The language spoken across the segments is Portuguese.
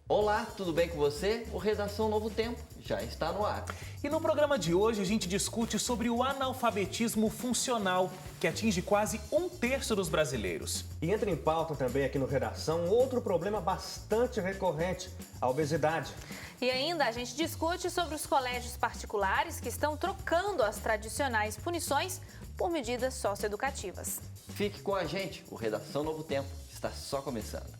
Olá, tudo bem com você? O Redação Novo Tempo já está no ar. E no programa de hoje a gente discute sobre o analfabetismo funcional, que atinge quase 1/3 dos brasileiros. E entra em pauta também aqui no Redação outro problema bastante recorrente, a obesidade. E ainda a gente discute sobre os colégios particulares que estão trocando as tradicionais punições por medidas socioeducativas. Fique com a gente, o Redação Novo Tempo está só começando.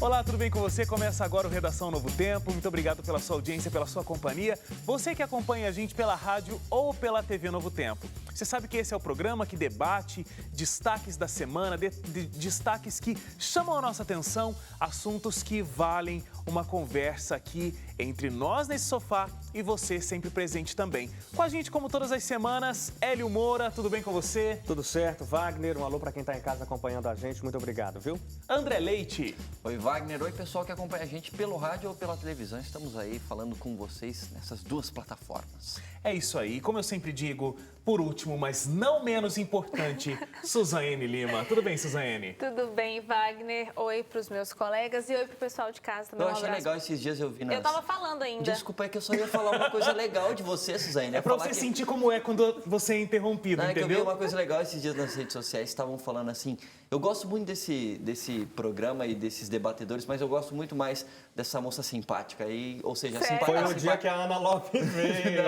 Olá, tudo bem com você? Começa agora o Redação Novo Tempo. Muito obrigado pela sua audiência, pela sua companhia. Você que acompanha a gente pela rádio ou pela TV Novo Tempo. Você sabe que esse é o programa que debate destaques da semana, destaques que chamam a nossa atenção, assuntos que valem uma conversa aqui entre nós nesse sofá e você sempre presente também. Com a gente, como todas as semanas, Hélio Moura, tudo bem com você? Tudo certo, Wagner? Um alô para quem está em casa acompanhando a gente, muito obrigado, viu? André Leite. Oi, Wagner. Oi, pessoal que acompanha a gente pelo rádio ou pela televisão. Estamos aí falando com vocês nessas duas plataformas. É isso aí. Como eu sempre digo, por último, mas não menos importante, Suzane Lima. Tudo bem, Suzane? Tudo bem, Wagner? Oi para os meus colegas e oi para o pessoal de casa também. Eu achei legal esses dias eu vi nas... Eu tava falando ainda. Desculpa, é que eu só ia falar uma coisa legal de você, Suzane. É pra você sentir como é quando você é interrompido, não, entendeu? É que eu vi uma coisa legal esses dias nas redes sociais, estavam falando assim, eu gosto muito desse programa e desses debatedores, mas eu gosto muito mais dessa moça simpática, ou seja, Sério? Foi o dia que a Ana Lopes veio.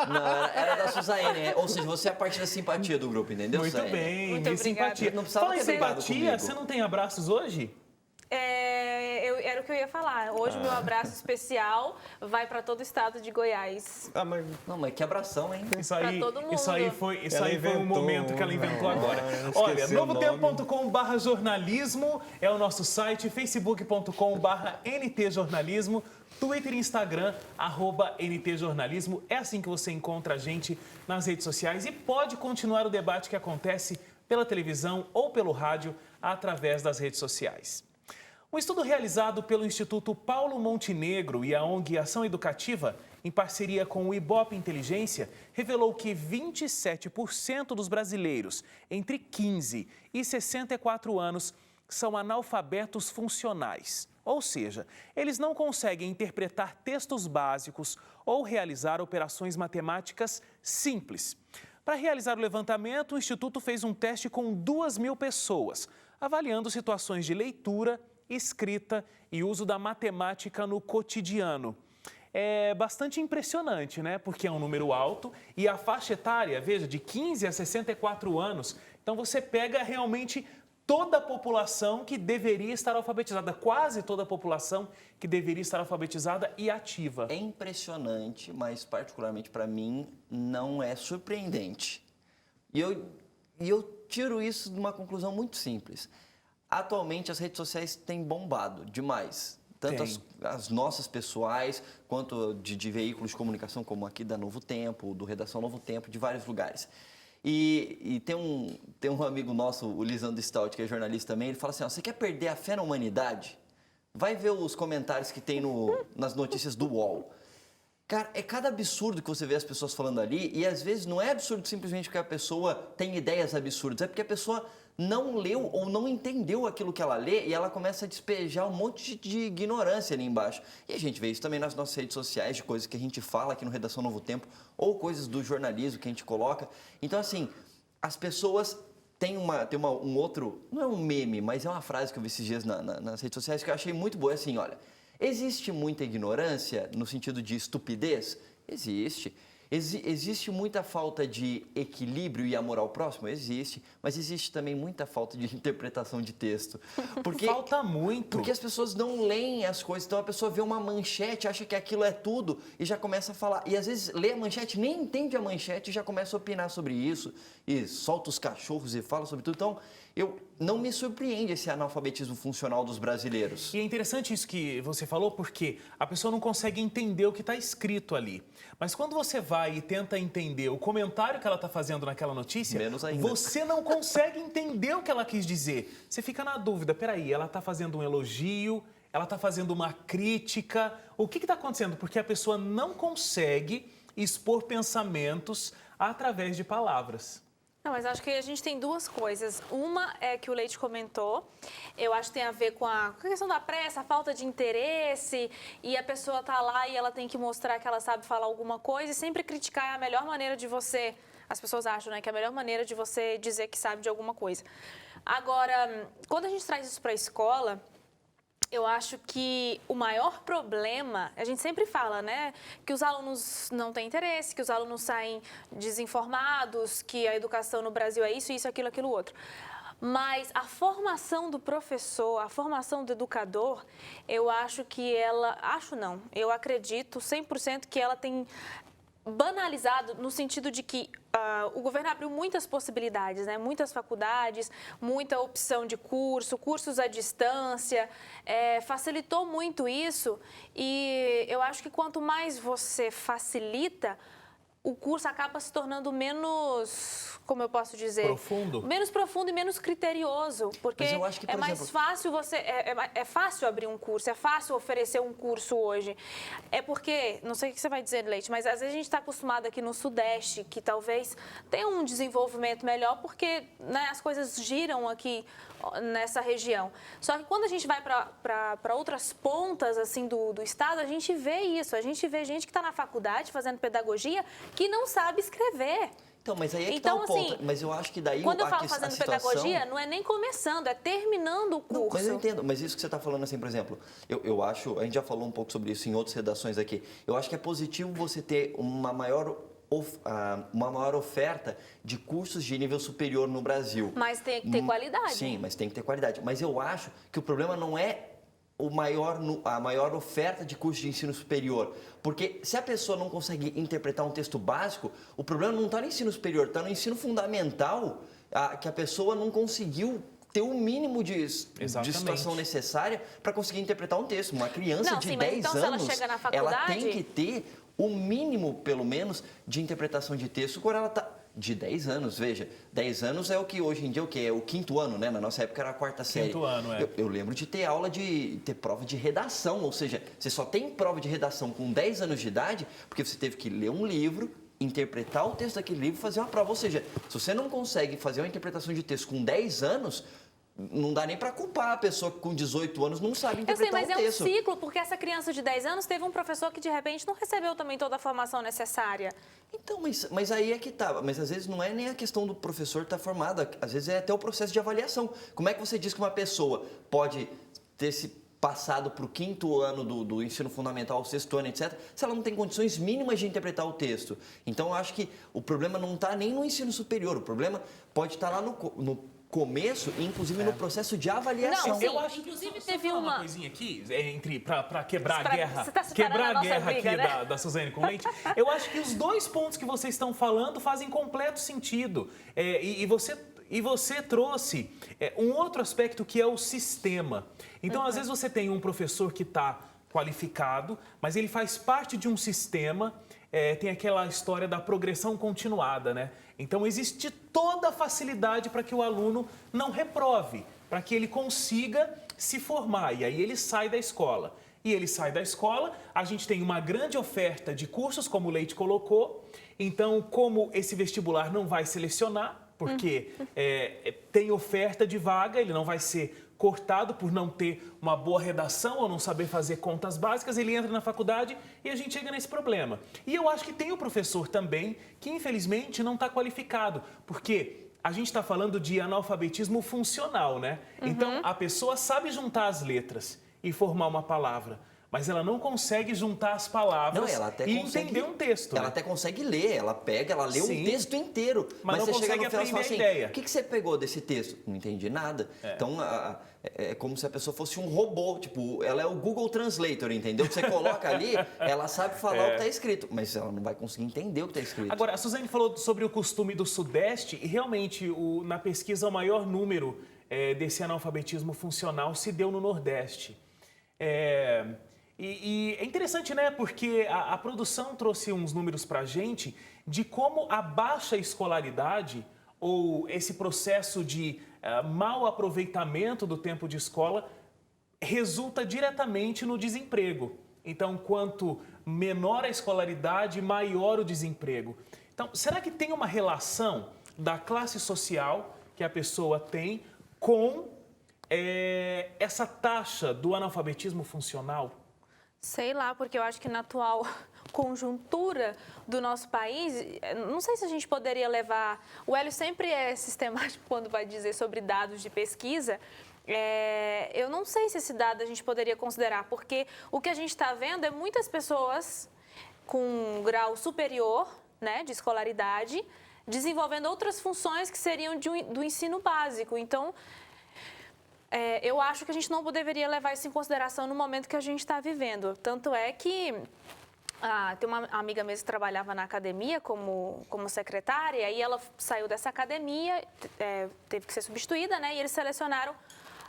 Não, era da Suzane, ou seja, você é a parte da simpatia do grupo, entendeu, Muito Suzane? bem, Muito de obrigada. simpatia. Não precisava Fala em ter brigado simpatia, comigo. você não tem abraços hoje? Era o que eu ia falar. Hoje, meu abraço especial vai para todo o estado de Goiás. Mas... Não, mas que abração, hein? Isso aí, todo mundo. isso aí foi Ela um inventou, momento que ela inventou agora. Olha, esqueci o novotempo.com/jornalismo é o nosso site, facebook.com/ntjornalismo, Twitter e Instagram, @ntjornalismo. É assim que você encontra a gente nas redes sociais e pode continuar o debate que acontece pela televisão ou pelo rádio através das redes sociais. Um estudo realizado pelo Instituto Paulo Montenegro e a ONG Ação Educativa, em parceria com o Ibope Inteligência, revelou que 27% dos brasileiros entre 15 e 64 anos são analfabetos funcionais. Ou seja, eles não conseguem interpretar textos básicos ou realizar operações matemáticas simples. Para realizar o levantamento, o Instituto fez um teste com 2.000 pessoas, avaliando situações de leitura, escrita e uso da matemática no cotidiano. É bastante impressionante, né? Porque é um número alto e a faixa etária, veja, de 15 a 64 anos. Então você pega realmente toda a população que deveria estar alfabetizada, quase toda a população que deveria estar alfabetizada e ativa. É impressionante, mas particularmente para mim não é surpreendente. E eu tiro isso de uma conclusão muito simples. Atualmente as redes sociais têm bombado demais. Tanto as nossas pessoais, quanto de veículos de comunicação, como aqui da Novo Tempo, do Redação Novo Tempo, de vários lugares. E tem um amigo nosso, o Lisandro Stout, que é jornalista também, ele fala assim, ó, você quer perder a fé na humanidade? Vai ver os comentários que tem nas notícias do UOL. Cara, é cada absurdo que você vê as pessoas falando ali, e às vezes não é absurdo simplesmente porque a pessoa tem ideias absurdas, é porque a pessoa não leu ou não entendeu aquilo que ela lê e ela começa a despejar um monte de ignorância ali embaixo. E a gente vê isso também nas nossas redes sociais, de coisas que a gente fala aqui no Redação Novo Tempo, ou coisas do jornalismo que a gente coloca. Então, assim, as pessoas têm um outro, não é um meme, mas é uma frase que eu vi esses dias nas redes sociais que eu achei muito boa, é assim, olha, existe muita ignorância no sentido de estupidez? Existe. Existe muita falta de equilíbrio e amor ao próximo? Existe. Mas existe também muita falta de interpretação de texto. Porque, Falta muito. Porque as pessoas não leem as coisas. Então a pessoa vê uma manchete, acha que aquilo é tudo e já começa a falar. E às vezes lê a manchete, nem entende a manchete e já começa a opinar sobre isso. E solta os cachorros e fala sobre tudo. Então Não me surpreende esse analfabetismo funcional dos brasileiros. E é interessante isso que você falou, porque a pessoa não consegue entender o que está escrito ali. Mas quando você vai e tenta entender o comentário que ela está fazendo naquela notícia, menos ainda, você não consegue entender o que ela quis dizer. Você fica na dúvida, peraí, ela está fazendo um elogio, ela está fazendo uma crítica, o que está acontecendo? Porque a pessoa não consegue expor pensamentos através de palavras. Não, mas acho que a gente tem duas coisas. Uma é que o Leite comentou, eu acho que tem a ver com a questão da pressa, a falta de interesse, e a pessoa tá lá e ela tem que mostrar que ela sabe falar alguma coisa, e sempre criticar é a melhor maneira de você... As pessoas acham, né, que é a melhor maneira de você dizer que sabe de alguma coisa. Agora, quando a gente traz isso para a escola... Eu acho que o maior problema, a gente sempre fala, né, que os alunos não têm interesse, que os alunos saem desinformados, que a educação no Brasil é isso, aquilo, aquilo outro. Mas a formação do professor, a formação do educador, eu acho que eu acredito 100% que ela tem banalizado no sentido de que o governo abriu muitas possibilidades, né? Muitas faculdades, muita opção de cursos à distância, facilitou muito isso e eu acho que quanto mais você facilita, o curso acaba se tornando menos, como eu posso dizer? Profundo? Menos profundo e menos criterioso, porque Mas eu acho que, por mais fácil você... É fácil abrir um curso, é fácil oferecer um curso hoje. É porque, não sei o que você vai dizer, Leite, mas às vezes a gente está acostumado aqui no Sudeste, que talvez tenha um desenvolvimento melhor, porque né, as coisas giram aqui nessa região. Só que quando a gente vai para outras pontas assim do estado, a gente vê isso. A gente vê gente que está na faculdade fazendo pedagogia que não sabe escrever. Então, mas aí é que então, tá o ponto. assim, Mas eu acho que daí quando eu falo a fazendo situação... pedagogia, não é nem começando, é terminando o curso. Não, mas eu entendo, mas isso que você está falando assim, por exemplo, eu acho, a gente já falou um pouco sobre isso em outras redações aqui, eu acho que é positivo você ter uma maior oferta de cursos de nível superior no Brasil. Mas tem que ter qualidade. Sim, mas tem que ter qualidade. Mas eu acho que o problema não é a maior oferta de cursos de ensino superior. Porque se a pessoa não consegue interpretar um texto básico, o problema não está no ensino superior, está no ensino fundamental, que a pessoa não conseguiu ter o mínimo de situação necessária para conseguir interpretar um texto. Uma criança de 10 então, anos, se ela chega na faculdade... ela tem que ter o mínimo, pelo menos, de interpretação de texto quando ela está... De 10 anos, veja, 10 anos é o que hoje em dia é o quinto ano, né? Na nossa época era a quarta série. Quinto ano, é. Eu lembro de ter ter prova de redação, ou seja, você só tem prova de redação com 10 anos de idade porque você teve que ler um livro, interpretar o texto daquele livro e fazer uma prova. Ou seja, se você não consegue fazer uma interpretação de texto com 10 anos... Não dá nem para culpar a pessoa que com 18 anos não sabe interpretar o texto. Eu sei, mas é um ciclo, porque essa criança de 10 anos teve um professor que de repente não recebeu também toda a formação necessária. Então, mas aí é que tá. Mas às vezes não é nem a questão do professor estar formado, às vezes é até o processo de avaliação. Como é que você diz que uma pessoa pode ter se passado para o quinto ano do ensino fundamental, o sexto ano, etc., se ela não tem condições mínimas de interpretar o texto? Então, eu acho que o problema não está nem no ensino superior, o problema pode estar lá no começo, inclusive no processo de avaliação. Não, sim, eu acho inclusive que teve uma coisinha aqui para quebrar a guerra, você tá quebrar a guerra briga, aqui né? da Suzane com Leite. Eu acho que os dois pontos que vocês estão falando fazem completo sentido. E você trouxe um outro aspecto que é o sistema. Então, às vezes você tem um professor que está qualificado, mas ele faz parte de um sistema. Tem aquela história da progressão continuada, né? Então, existe toda a facilidade para que o aluno não reprove, para que ele consiga se formar. E aí ele sai da escola. E ele sai da escola, a gente tem uma grande oferta de cursos, como o Leite colocou. Então, como esse vestibular não vai selecionar, porque tem oferta de vaga, ele não vai ser cortado por não ter uma boa redação ou não saber fazer contas básicas, ele entra na faculdade e a gente chega nesse problema. E eu acho que tem o professor também que, infelizmente, não está qualificado, porque a gente está falando de analfabetismo funcional, né? Então, a pessoa sabe juntar as letras e formar uma palavra, mas ela não consegue juntar as palavras Não, ela até e consegue, entender um texto. Ela né? até consegue ler, ela lê Sim. um texto inteiro. Mas não você chega consegue no final e fala aprender assim, a ideia. o que você pegou desse texto? Não entendi nada. Então, é como se a pessoa fosse um robô, tipo, ela é o Google Translator, entendeu? Você coloca ali, ela sabe falar o que está escrito, mas ela não vai conseguir entender o que está escrito. Agora, a Suzane falou sobre o costume do Sudeste e realmente na pesquisa o maior número desse analfabetismo funcional se deu no Nordeste. E é interessante, né? Porque a produção trouxe uns números para a gente de como a baixa escolaridade ou esse processo de mau aproveitamento do tempo de escola resulta diretamente no desemprego. Então, quanto menor a escolaridade, maior o desemprego. Então, será que tem uma relação da classe social que a pessoa tem com essa taxa do analfabetismo funcional? Sei lá, porque eu acho que na atual conjuntura do nosso país, não sei se a gente poderia levar... O Hélio sempre é sistemático quando vai dizer sobre dados de pesquisa. Eu não sei se esse dado a gente poderia considerar, porque o que a gente está vendo é muitas pessoas com um grau superior, né, de escolaridade, desenvolvendo outras funções que seriam do ensino básico. Então, eu acho que a gente não deveria levar isso em consideração no momento que a gente está vivendo. Tanto é que tem uma amiga mesmo que trabalhava na academia como secretária, e ela saiu dessa academia, teve que ser substituída, né? E eles selecionaram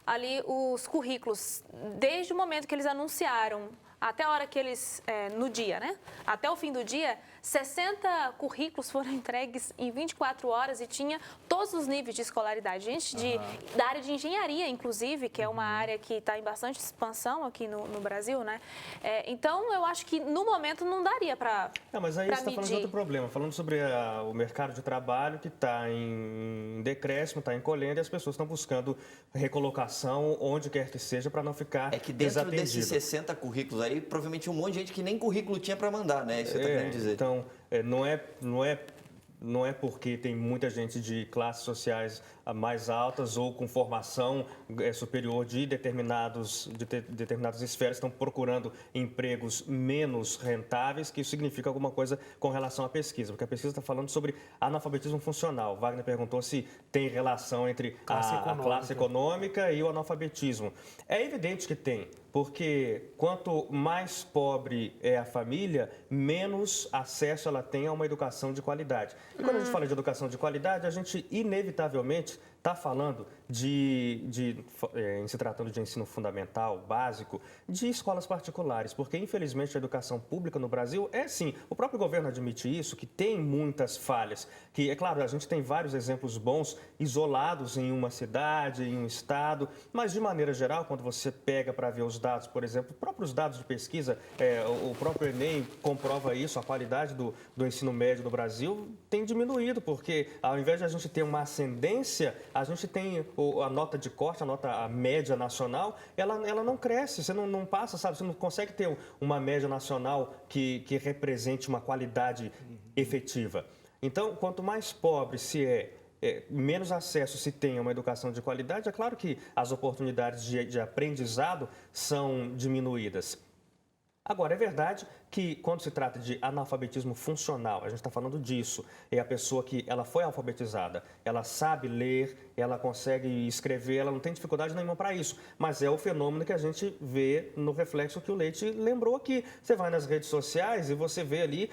ali os currículos, desde o momento que eles anunciaram até a hora que eles, no dia, né? Até o fim do dia, 60 currículos foram entregues em 24 horas e tinha todos os níveis de escolaridade. Gente da área de engenharia, inclusive, que é uma área que está em bastante expansão aqui no Brasil, né? Então, eu acho que no momento não daria para Não, mas aí você está medir. falando de outro problema, falando sobre o mercado de trabalho que está em decréscimo, está encolhendo e as pessoas estão buscando recolocação onde quer que seja para não ficar É que dentro desatendido. desses 60 currículos aí, provavelmente um monte de gente que nem currículo tinha para mandar, né? Isso que você está querendo dizer. Então, não é porque tem muita gente de classes sociais mais altas ou com formação superior de determinadas esferas estão procurando empregos menos rentáveis que isso significa alguma coisa com relação à pesquisa, porque a pesquisa está falando sobre analfabetismo funcional. Wagner perguntou se tem relação entre a classe econômica e o analfabetismo. É evidente que tem, porque quanto mais pobre é a família, menos acesso ela tem a uma educação de qualidade. E quando a gente fala de educação de qualidade, a gente inevitavelmente está falando em se tratando de ensino fundamental, básico, de escolas particulares, porque infelizmente a educação pública no Brasil é sim, o próprio governo admite isso, que tem muitas falhas, que é claro, a gente tem vários exemplos bons isolados em uma cidade, em um estado, mas de maneira geral, quando você pega para ver os dados, por exemplo, próprios dados de pesquisa, o próprio Enem comprova isso, a qualidade do ensino médio no Brasil tem diminuído, porque ao invés de a gente ter uma ascendência, a gente tem a nota de corte, a média nacional, ela não cresce, você não passa, sabe? Você não consegue ter uma média nacional que represente uma qualidade efetiva. Então, quanto mais pobre se menos acesso se tem a uma educação de qualidade, é claro que as oportunidades de aprendizado são diminuídas. Agora, é verdade que quando se trata de analfabetismo funcional, a gente está falando disso, é a pessoa que ela foi alfabetizada, ela sabe ler, ela consegue escrever, ela não tem dificuldade nenhuma para isso, mas é o fenômeno que a gente vê no reflexo que o Leite lembrou aqui. Você vai nas redes sociais e você vê ali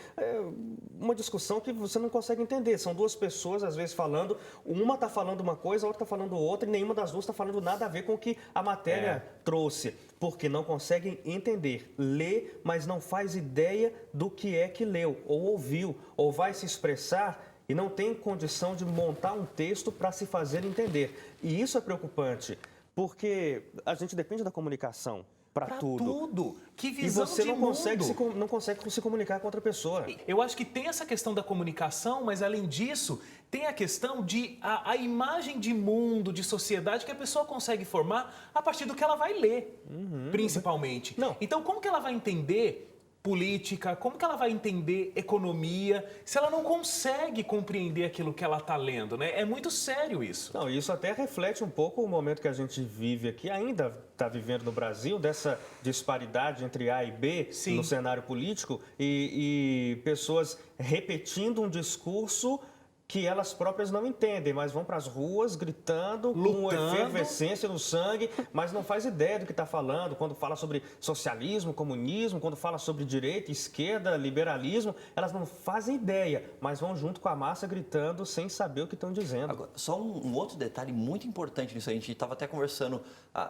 uma discussão que você não consegue entender. São duas pessoas, às vezes, falando, uma está falando uma coisa, a outra está falando outra, e nenhuma das duas está falando nada a ver com o que a matéria trouxe, porque não conseguem entender, ler, mas não faz ideia do que é que leu, ou ouviu, ou vai se expressar e não tem condição de montar um texto para se fazer entender. E isso é preocupante, porque a gente depende da comunicação para tudo. Que visão e você de não mundo. não consegue se comunicar com outra pessoa. Eu acho que tem essa questão da comunicação, mas além disso, tem a questão de a imagem de mundo, de sociedade que a pessoa consegue formar a partir do que ela vai ler, principalmente. Não. Então, como que ela vai entender política, como que ela vai entender economia se ela não consegue compreender aquilo que ela está lendo, né? É muito sério isso. Não, isso até reflete um pouco o momento que a gente vive aqui, ainda está vivendo no Brasil, dessa disparidade entre A e B Sim. no cenário político e pessoas repetindo um discurso que elas próprias não entendem, mas vão para as ruas gritando, Lutando. com efervescência no sangue, mas não faz ideia do que está falando. Quando fala sobre socialismo, comunismo, quando fala sobre direita, esquerda, liberalismo, elas não fazem ideia, mas vão junto com a massa gritando sem saber o que estão dizendo. Agora, só um outro detalhe muito importante nisso, a gente estava até conversando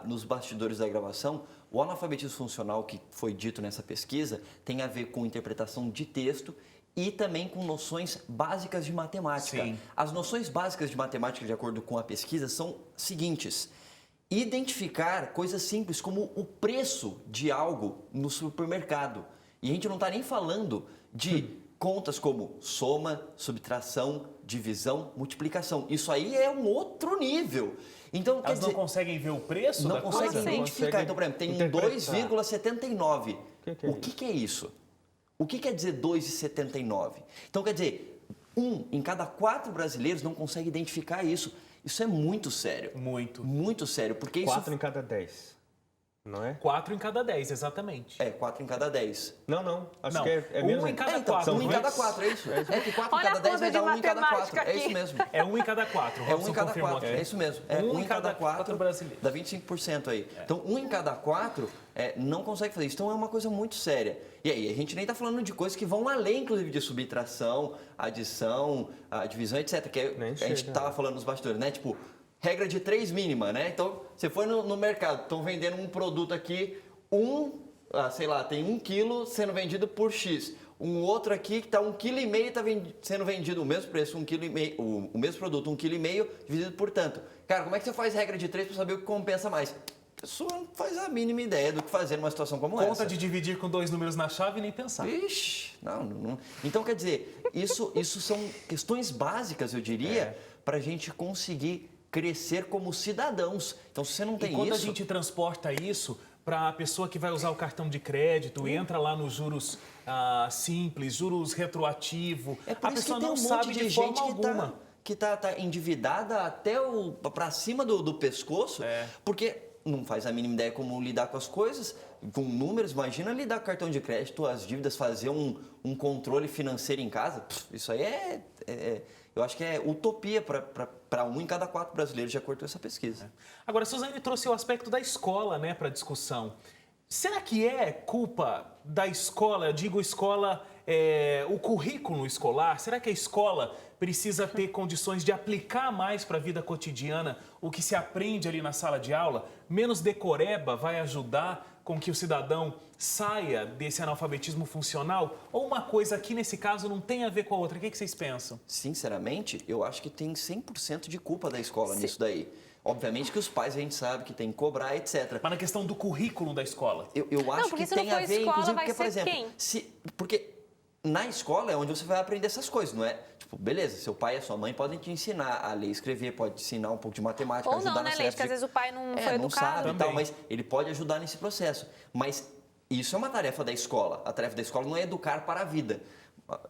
nos bastidores da gravação, o analfabetismo funcional que foi dito nessa pesquisa tem a ver com interpretação de texto e também com noções básicas de matemática. Sim. As noções básicas de matemática, de acordo com a pesquisa, são seguintes: identificar coisas simples como o preço de algo no supermercado. E a gente não está nem falando de contas como soma, subtração, divisão, multiplicação. Isso aí é um outro nível. Então, quer Elas dizer, não conseguem ver o preço não da conseguem coisa? identificar. conseguem Então, por exemplo, tem um interpretar. 2,79. Que é O que é isso? O que quer dizer 2,79? Então, quer dizer, 1 em cada 4 brasileiros não consegue identificar isso. Isso é muito sério. Muito. Muito sério, porque isso... 4 em cada 10, não é? 4 em cada 10, exatamente. É, 4 em cada 10. Não, acho Não, que é menos. um em cada então, quatro. 1 em São cada 20. 4, é isso. É que 4 em Olha a cada 10 vai conta dar de 1 em cada 4. matemática É isso aqui. mesmo. É 1 em cada 4. É 1 em cada 4, aqui. é isso mesmo. É 1 em cada 4 brasileiros. dá 25% aí. Então, 1 em cada 4 não consegue fazer isso. Então, é uma coisa muito séria. E aí, a gente nem está falando de coisas que vão além, inclusive, de subtração, adição, divisão, etc. Que Nem a gente chega. estava falando nos bastidores, né? Tipo, regra de 3 mínima, né? Então, você foi no mercado, estão vendendo um produto aqui, sei lá, tem 1 quilo sendo vendido por X. Um outro aqui que está 1,5 kg está sendo vendido o mesmo preço, 1,5 kg, o mesmo produto, 1,5 kg dividido por tanto. Cara, como é que você faz regra de 3 para saber o que compensa mais? A pessoa não faz a mínima ideia do que fazer numa situação como essa. Conta de dividir com 2 números na chave e nem pensar. Ixi, não. Então, quer dizer, isso são questões básicas, eu diria, para a gente conseguir crescer como cidadãos. Então, se você não tem E quando isso... a gente transporta isso para a pessoa que vai usar o cartão de crédito e entra lá nos juros simples, juros retroativo, É por a isso que pessoa tem não um sabe monte de de forma gente alguma. que tá endividada até para cima do pescoço, porque não faz a mínima ideia como lidar com as coisas, com números. Imagina lidar com cartão de crédito, as dívidas, fazer um controle financeiro em casa. Isso aí eu acho que é utopia para 1 em cada 4 brasileiros, de acordo com essa pesquisa. Agora, a Suzane trouxe o aspecto da escola, né, para discussão. Será que é culpa da escola, eu digo escola, o currículo escolar? Será que a escola precisa ter condições de aplicar mais para a vida cotidiana o que se aprende ali na sala de aula? Menos decoreba vai ajudar com que o cidadão saia desse analfabetismo funcional? Ou uma coisa aqui, nesse caso, não tem a ver com a outra? O que vocês pensam? Sinceramente, eu acho que tem 100% de culpa da escola nisso daí. Obviamente que os pais a gente sabe que tem que cobrar, etc. Mas na questão do currículo da escola. Eu acho porque que se não tem for a ver, escola, inclusive, vai porque, por ser exemplo, quem? porque na escola é onde você vai aprender essas coisas, não é? Tipo, beleza, seu pai e a sua mãe podem te ensinar a ler e escrever, pode te ensinar um pouco de matemática, Ou ajudar não, né, nas Leite? Porque às vezes o pai não foi não educado. sabe e Também. tal, mas ele pode ajudar nesse processo. Mas isso é uma tarefa da escola. A tarefa da escola não é educar para a vida,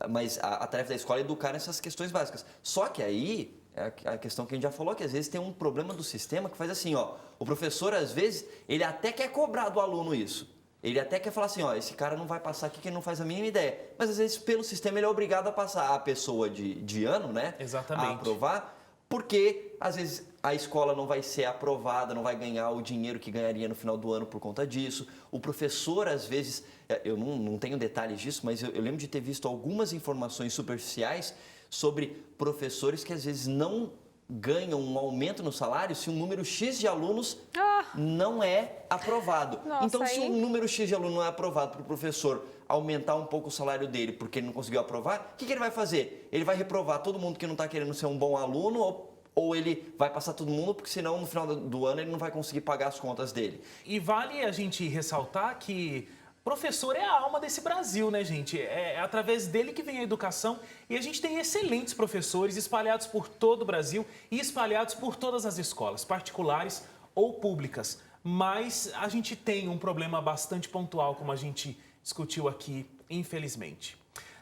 mas a tarefa da escola é educar nessas questões básicas. Só que aí, é a questão que a gente já falou, que às vezes tem um problema do sistema que faz assim, ó, o professor, às vezes, ele até quer cobrar do aluno isso. Ele até quer falar assim, ó, esse cara não vai passar aqui que ele não faz a mínima ideia. Mas às vezes, pelo sistema, ele é obrigado a passar a pessoa de ano, né? Exatamente. A aprovar, porque às vezes a escola não vai ser aprovada, não vai ganhar o dinheiro que ganharia no final do ano por conta disso. O professor, às vezes, eu não tenho detalhes disso, mas eu lembro de ter visto algumas informações superficiais sobre professores que às vezes não ganham um aumento no salário se um número X de alunos não é aprovado. Nossa, então, se aí... um número X de aluno não é aprovado para o professor aumentar um pouco o salário dele porque ele não conseguiu aprovar, o que ele vai fazer? Ele vai reprovar todo mundo que não está querendo ser um bom aluno ou ele vai passar todo mundo porque senão no final do ano ele não vai conseguir pagar as contas dele. E vale a gente ressaltar que professor é a alma desse Brasil, né, gente? É através dele que vem a educação e a gente tem excelentes professores espalhados por todo o Brasil e espalhados por todas as escolas, particulares ou públicas. Mas a gente tem um problema bastante pontual, como a gente discutiu aqui, infelizmente.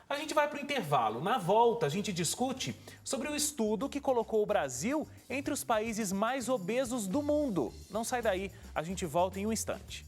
A gente vai para o intervalo. Na volta, a gente discute sobre o estudo que colocou o Brasil entre os países mais obesos do mundo. Não sai daí, a gente volta em um instante.